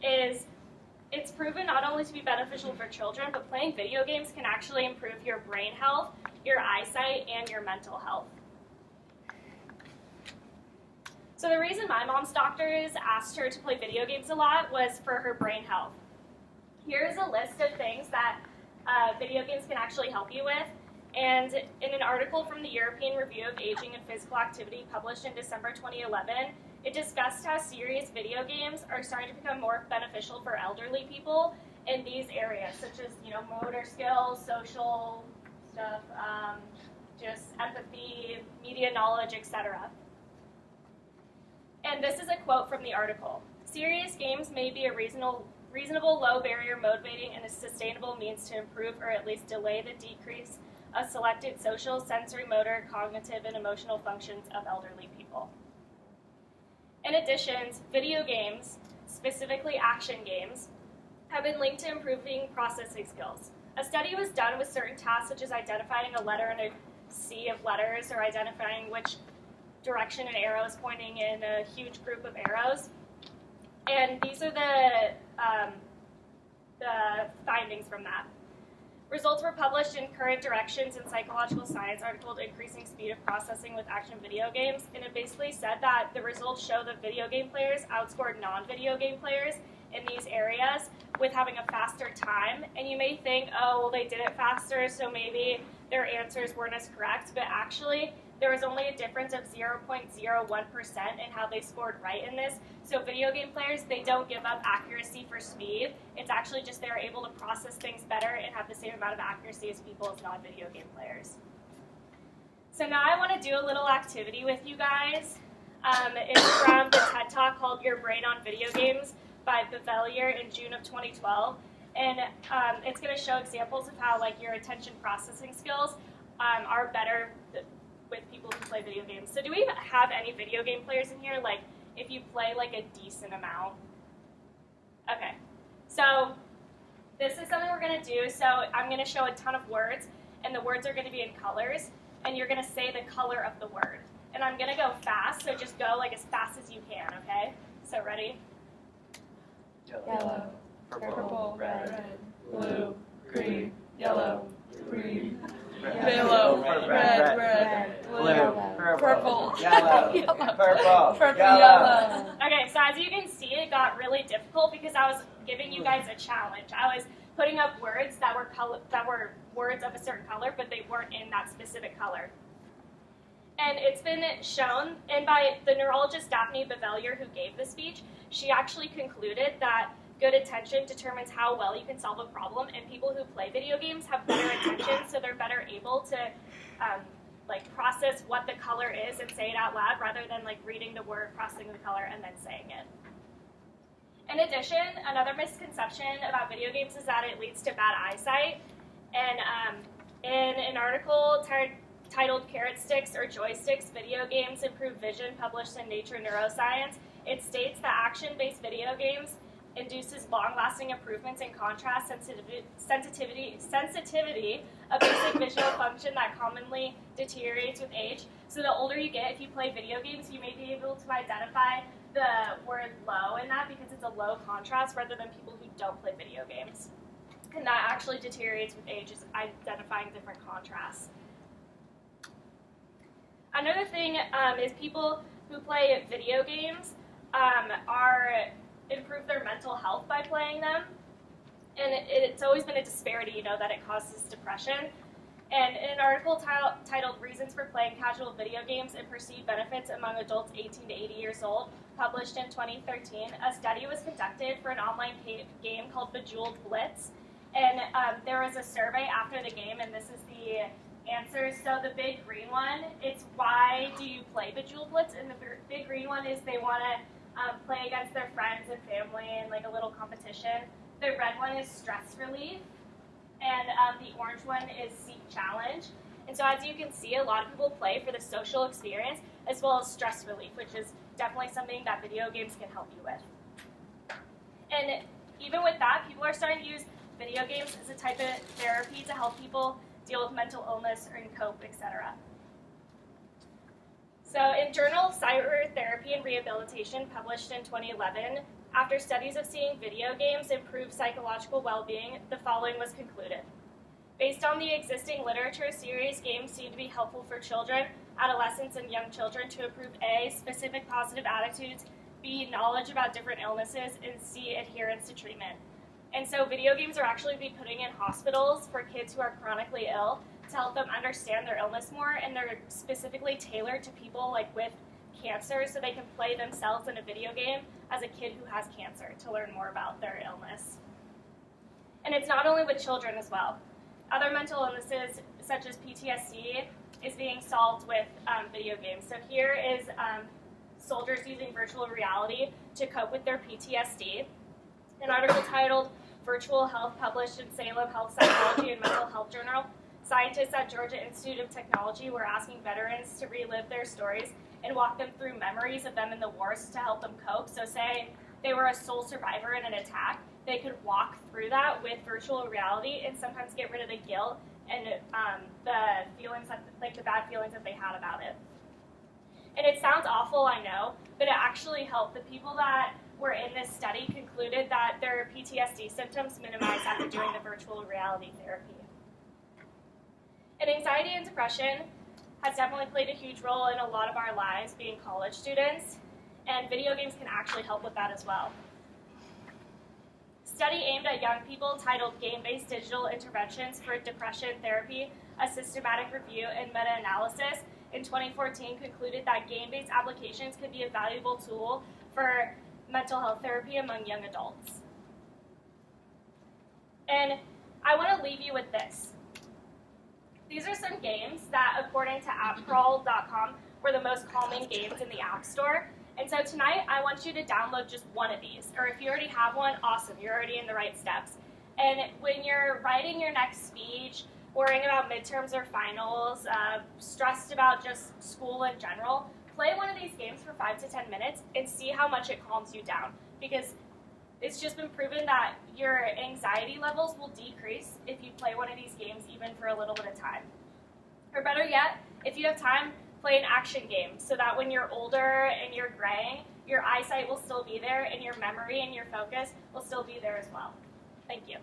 is it's proven not only to be beneficial for children, but playing video games can actually improve your brain health, your eyesight, and your mental health. So the reason my mom's doctors asked her to play video games a lot was for her brain health. Here's a list of things that video games can actually help you with. And in an article from the European Review of Aging and Physical Activity published in December 2011, it discussed how serious video games are starting to become more beneficial for elderly people in these areas, such as motor skills, social stuff, just empathy, media knowledge, etc. And this is a quote from the article. Serious games may be a reasonable low barrier, motivating, and a sustainable means to improve or at least delay the decrease of selected social, sensory, motor, cognitive, and emotional functions of elderly people. In addition, video games, specifically action games, have been linked to improving processing skills. A study was done with certain tasks such as identifying a letter in a sea of letters or identifying which direction an arrow is pointing in a huge group of arrows. And these are the findings from that. Results were published in Current Directions in Psychological Science article, Increasing Speed of Processing with Action Video Games, and it basically said that the results show that video game players outscored non-video game players in these areas with having a faster time. And you may think, oh, well, they did it faster, so maybe their answers weren't as correct, but actually there was only a difference of 0.01% in how they scored right in this. So video game players, they don't give up accuracy for speed. It's actually just they're able to process things better and have the same amount of accuracy as people as non-video game players. So now I want to do a little activity with you guys. It's from the TED Talk called Your Brain on Video Games by Bevelier in June of 2012. And it's going to show examples of how your attention processing skills are better with people who play video games. So do we have any video game players in here? If you play a decent amount? Okay. So this is something we're going to do. So I'm going to show a ton of words, and the words are going to be in colors, and you're going to say the color of the word. And I'm going to go fast, so just go as fast as you can, okay? So ready? Yellow, purple, red, blue, green, yellow, green, yellow, red, blue, purple, yellow, purple, yellow. Okay, so as you can see, it got really difficult because I was giving you guys a challenge. I was putting up words that were words of a certain color, but they weren't in that specific color. And it's been shown, and by the neurologist Daphne Bevelier, who gave the speech, she actually concluded that good attention determines how well you can solve a problem, and people who play video games have better attention, so they're better able to process what the color is and say it out loud rather than reading the word, processing the color, and then saying it. In addition, another misconception about video games is that it leads to bad eyesight. And in an article titled Carrot Sticks or Joysticks, Video Games Improve Vision, published in Nature Neuroscience, it states that action-based video games induces long-lasting improvements in contrast, sensitivity, a basic visual function that commonly deteriorates with age. So the older you get, if you play video games, you may be able to identify the word low in that because it's a low contrast rather than people who don't play video games. And that actually deteriorates with age, is identifying different contrasts. Another thing is people who play video games improve their mental health by playing them. And it's always been a disparity, that it causes depression. And in an article titled Reasons for Playing Casual Video Games and Perceived Benefits Among Adults 18 to 80 years old, published in 2013, a study was conducted for an online game called Bejeweled Blitz. And there was a survey after the game, and this is the answers. So the big green one, it's why do you play Bejeweled Blitz? And the big green one is they want to play against their friends and family in a little competition. The red one is stress relief, and the orange one is seek challenge. And so as you can see, a lot of people play for the social experience as well as stress relief, which is definitely something that video games can help you with. And even with that, people are starting to use video games as a type of therapy to help people deal with mental illness or cope, etc. So in journal Psychotherapy and Rehabilitation, published in 2011, After studies of seeing video games improve psychological well-being, the following was concluded. Based on the existing literature, serious games seem to be helpful for children, adolescents, and young children to improve A, specific positive attitudes, B, knowledge about different illnesses, and C, adherence to treatment. And so video games are actually be putting in hospitals for kids who are chronically ill to help them understand their illness more, and they're specifically tailored to people like with cancer so they can play themselves in a video game as a kid who has cancer to learn more about their illness. And it's not only with children as well. Other mental illnesses, such as PTSD, is being solved with video games. So here is soldiers using virtual reality to cope with their PTSD. An article titled Virtual Health, published in Salem Health Psychology and Mental Health Journal. Scientists at Georgia Institute of Technology were asking veterans to relive their stories and walk them through memories of them in the wars to help them cope. So say they were a sole survivor in an attack, they could walk through that with virtual reality and sometimes get rid of the guilt and the feelings, like the bad feelings that they had about it. And it sounds awful, I know, but it actually helped. The people that were in this study concluded that their PTSD symptoms minimized after doing the virtual reality therapy. And anxiety and depression has definitely played a huge role in a lot of our lives being college students, and video games can actually help with that as well. Study aimed at young people titled Game-Based Digital Interventions for Depression Therapy, a Systematic Review and Meta-Analysis in 2014 concluded that game-based applications could be a valuable tool for mental health therapy among young adults. And I want to leave you with this. These are some games that, according to appcrawl.com, were the most calming games in the App Store. And so tonight, I want you to download just one of these. Or if you already have one, awesome, you're already in the right steps. And when you're writing your next speech, worrying about midterms or finals, stressed about just school in general, play one of these games for 5 to 10 minutes and see how much it calms you down. Because it's just been proven that your anxiety levels will decrease if you play one of these games even for a little bit of time. Or better yet, if you have time, play an action game so that when you're older and you're graying, your eyesight will still be there and your memory and your focus will still be there as well. Thank you.